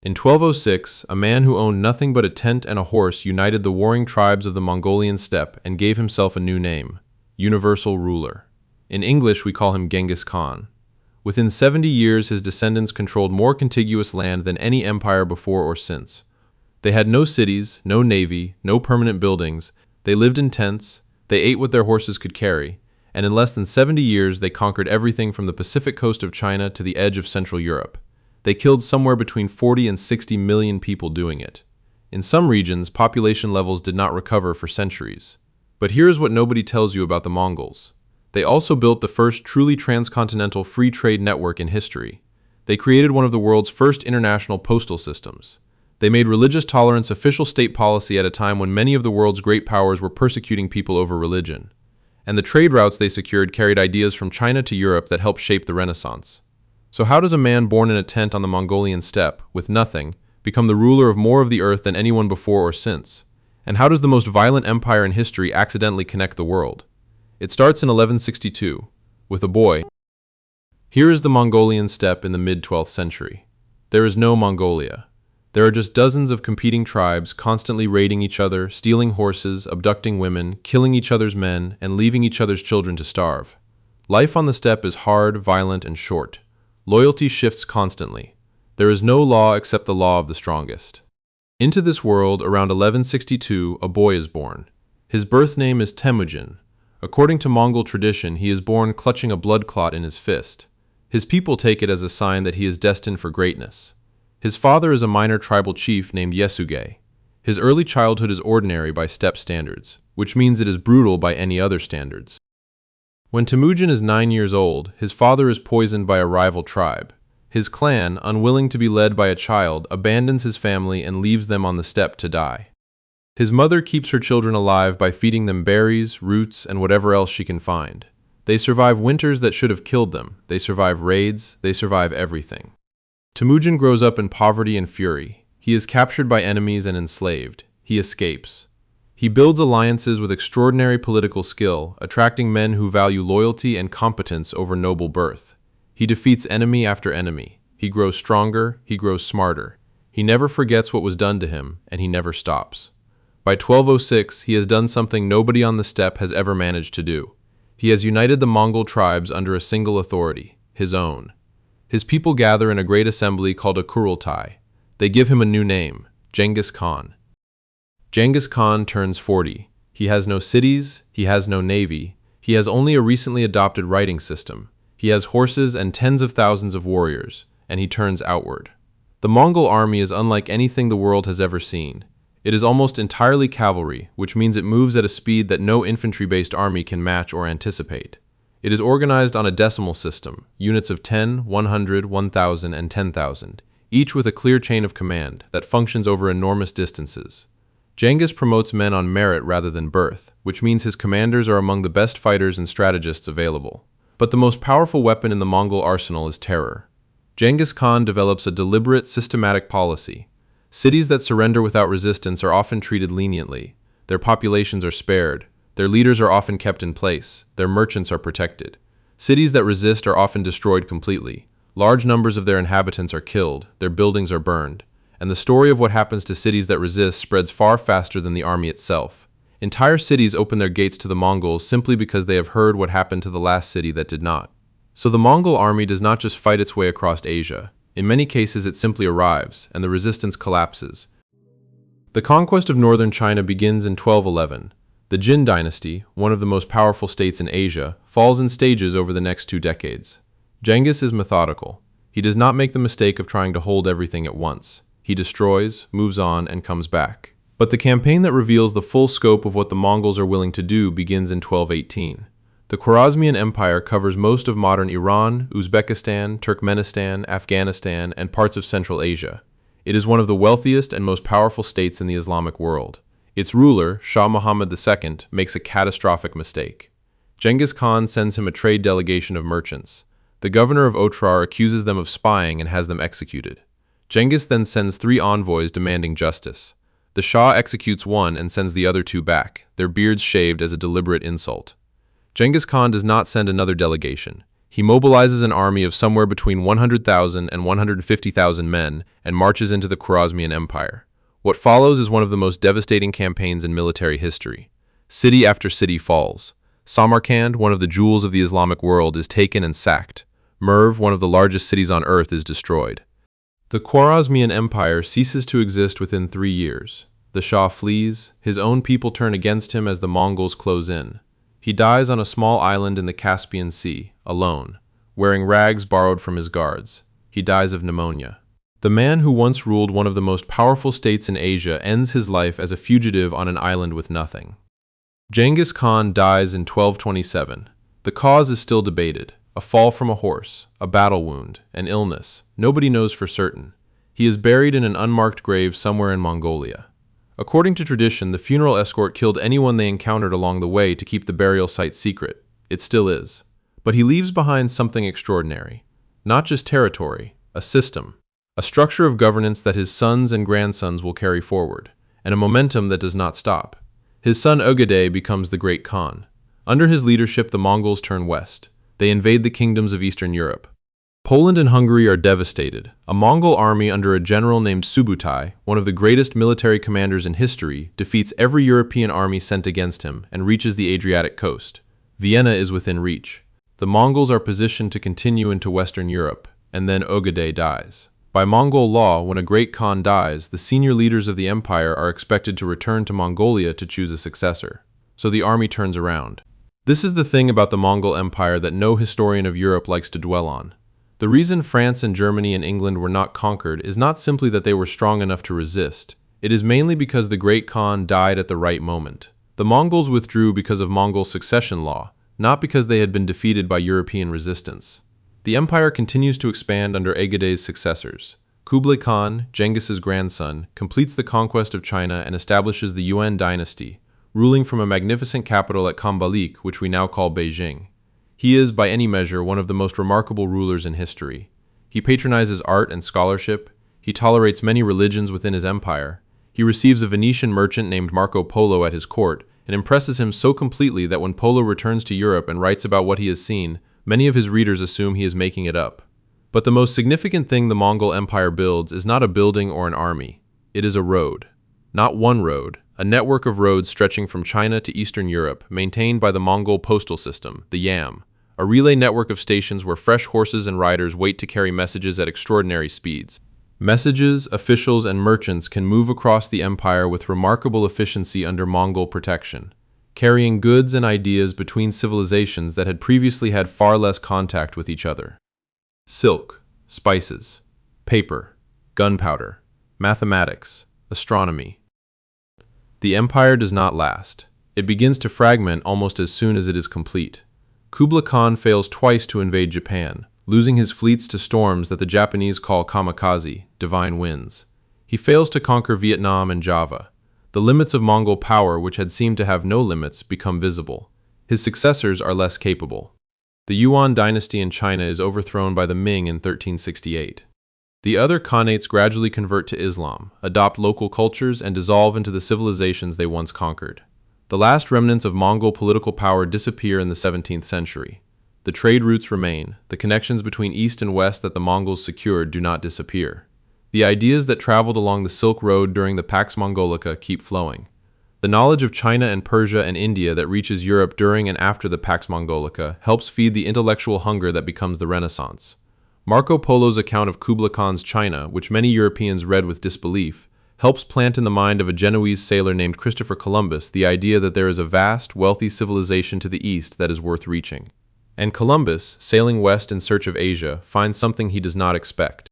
In 1206, a man who owned nothing but a tent and a horse united the warring tribes of the Mongolian steppe and gave himself a new name, Universal Ruler. In English, we call him Genghis Khan. Within 70 years, his descendants controlled more contiguous land than any empire before or since. They had no cities, no navy, no permanent buildings. They lived in tents, they ate what their horses could carry, and in less than 70 years they conquered everything from the Pacific coast of China to the edge of Central Europe. They killed somewhere between 40 and 60 million people doing it. In some regions, population levels did not recover for centuries. But here's what nobody tells you about the Mongols. They also built the first truly transcontinental free trade network in history. They created one of the world's first international postal systems. They made religious tolerance official state policy at a time when many of the world's great powers were persecuting people over religion. And the trade routes they secured carried ideas from China to Europe that helped shape the Renaissance. So how does a man born in a tent on the Mongolian steppe, with nothing, become the ruler of more of the earth than anyone before or since? And how does the most violent empire in history accidentally connect the world? It starts in 1162, with a boy. Here is the Mongolian steppe in the mid-12th century. There is no Mongolia. There are just dozens of competing tribes constantly raiding each other, stealing horses, abducting women, killing each other's men, and leaving each other's children to starve. Life on the steppe is hard, violent, and short. Loyalty shifts constantly. There is no law except the law of the strongest. Into this world, around 1162, a boy is born. His birth name is Temujin. According to Mongol tradition, he is born clutching a blood clot in his fist. His people take it as a sign that he is destined for greatness. His father is a minor tribal chief named Yesuge. His early childhood is ordinary by steppe standards, which means it is brutal by any other standards. When Temujin is 9 years old, his father is poisoned by a rival tribe. His clan, unwilling to be led by a child, abandons his family and leaves them on the steppe to die. His mother keeps her children alive by feeding them berries, roots, and whatever else she can find. They survive winters that should have killed them. They survive raids. They survive everything. Temujin grows up in poverty and fury. He is captured by enemies and enslaved. He escapes. He builds alliances with extraordinary political skill, attracting men who value loyalty and competence over noble birth. He defeats enemy after enemy. He grows stronger. He grows smarter. He never forgets what was done to him, and he never stops. By 1206, he has done something nobody on the steppe has ever managed to do. He has united the Mongol tribes under a single authority, his own. His people gather in a great assembly called a Kurultai. They give him a new name, Genghis Khan. Genghis Khan turns 40. He has no cities, he has no navy, he has only a recently adopted writing system. He has horses and tens of thousands of warriors, and he turns outward. The Mongol army is unlike anything the world has ever seen. It is almost entirely cavalry, which means it moves at a speed that no infantry-based army can match or anticipate. It is organized on a decimal system, units of 10, 100, 1,000, and 10,000, each with a clear chain of command that functions over enormous distances. Genghis promotes men on merit rather than birth, which means his commanders are among the best fighters and strategists available. But the most powerful weapon in the Mongol arsenal is terror. Genghis Khan develops a deliberate, systematic policy. Cities that surrender without resistance are often treated leniently. Their populations are spared. Their leaders are often kept in place. Their merchants are protected. Cities that resist are often destroyed completely. Large numbers of their inhabitants are killed. Their buildings are burned. And the story of what happens to cities that resist spreads far faster than the army itself. Entire cities open their gates to the Mongols simply because they have heard what happened to the last city that did not. So the Mongol army does not just fight its way across Asia. In many cases, it simply arrives, and the resistance collapses. The conquest of northern China begins in 1211. The Jin dynasty, one of the most powerful states in Asia, falls in stages over the next 2 decades. Genghis is methodical. He does not make the mistake of trying to hold everything at once. He destroys, moves on, and comes back. But the campaign that reveals the full scope of what the Mongols are willing to do begins in 1218. The Khwarezmian Empire covers most of modern Iran, Uzbekistan, Turkmenistan, Afghanistan, and parts of Central Asia. It is one of the wealthiest and most powerful states in the Islamic world. Its ruler, Shah Muhammad II, makes a catastrophic mistake. Genghis Khan sends him a trade delegation of merchants. The governor of Otrar accuses them of spying and has them executed. Genghis then sends 3 envoys demanding justice. The Shah executes one and sends the other 2 back, their beards shaved as a deliberate insult. Genghis Khan does not send another delegation. He mobilizes an army of somewhere between 100,000 and 150,000 men and marches into the Khwarezmian Empire. What follows is one of the most devastating campaigns in military history. City after city falls. Samarkand, one of the jewels of the Islamic world, is taken and sacked. Merv, one of the largest cities on earth, is destroyed. The Khwarezmian Empire ceases to exist within 3 years. The Shah flees, his own people turn against him as the Mongols close in. He dies on a small island in the Caspian Sea, alone, wearing rags borrowed from his guards. He dies of pneumonia. The man who once ruled one of the most powerful states in Asia ends his life as a fugitive on an island with nothing. Genghis Khan dies in 1227. The cause is still debated. A fall from a horse, a battle wound, an illness. Nobody knows for certain. He is buried in an unmarked grave somewhere in Mongolia. According to tradition, the funeral escort killed anyone they encountered along the way to keep the burial site secret. It still is. But he leaves behind something extraordinary. Not just territory, a system. A structure of governance that his sons and grandsons will carry forward, and a momentum that does not stop. His son Ögedei becomes the Great Khan. Under his leadership, the Mongols turn west. They invade the kingdoms of Eastern Europe. Poland and Hungary are devastated. A Mongol army under a general named Subutai, one of the greatest military commanders in history, defeats every European army sent against him and reaches the Adriatic coast. Vienna is within reach. The Mongols are positioned to continue into Western Europe, and then Ögedei dies. By Mongol law, when a great Khan dies, the senior leaders of the empire are expected to return to Mongolia to choose a successor. So the army turns around. This is the thing about the Mongol Empire that no historian of Europe likes to dwell on. The reason France and Germany and England were not conquered is not simply that they were strong enough to resist. It is mainly because the Great Khan died at the right moment. The Mongols withdrew because of Mongol succession law, not because they had been defeated by European resistance. The empire continues to expand under Ögedei's successors. Kublai Khan, Genghis's grandson, completes the conquest of China and establishes the Yuan dynasty, ruling from a magnificent capital at Khambalik, which we now call Beijing. He is, by any measure, one of the most remarkable rulers in history. He patronizes art and scholarship. He tolerates many religions within his empire. He receives a Venetian merchant named Marco Polo at his court and impresses him so completely that when Polo returns to Europe and writes about what he has seen, many of his readers assume he is making it up. But the most significant thing the Mongol Empire builds is not a building or an army. It is a road. Not one road, a network of roads stretching from China to Eastern Europe, maintained by the Mongol postal system, the YAM, a relay network of stations where fresh horses and riders wait to carry messages at extraordinary speeds. Messages, officials, and merchants can move across the empire with remarkable efficiency under Mongol protection, carrying goods and ideas between civilizations that had previously had far less contact with each other. Silk, spices, paper, gunpowder, mathematics, astronomy. The empire does not last. It begins to fragment almost as soon as it is complete. Kublai Khan fails twice to invade Japan, losing his fleets to storms that the Japanese call kamikaze, divine winds. He fails to conquer Vietnam and Java. The limits of Mongol power, which had seemed to have no limits, become visible. His successors are less capable. The Yuan dynasty in China is overthrown by the Ming in 1368. The other Khanates gradually convert to Islam, adopt local cultures, and dissolve into the civilizations they once conquered. The last remnants of Mongol political power disappear in the 17th century. The trade routes remain. The connections between East and West that the Mongols secured do not disappear. The ideas that traveled along the Silk Road during the Pax Mongolica keep flowing. The knowledge of China and Persia and India that reaches Europe during and after the Pax Mongolica helps feed the intellectual hunger that becomes the Renaissance. Marco Polo's account of Kublai Khan's China, which many Europeans read with disbelief, helps plant in the mind of a Genoese sailor named Christopher Columbus the idea that there is a vast, wealthy civilization to the east that is worth reaching. And Columbus, sailing west in search of Asia, finds something he does not expect.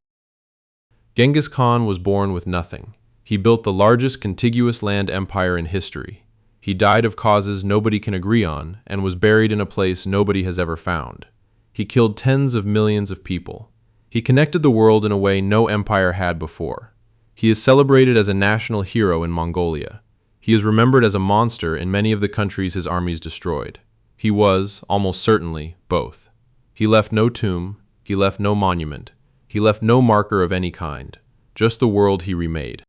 Genghis Khan was born with nothing. He built the largest contiguous land empire in history. He died of causes nobody can agree on and was buried in a place nobody has ever found. He killed tens of millions of people. He connected the world in a way no empire had before. He is celebrated as a national hero in Mongolia. He is remembered as a monster in many of the countries his armies destroyed. He was, almost certainly, both. He left no tomb, he left no monument, he left no marker of any kind, just the world he remade.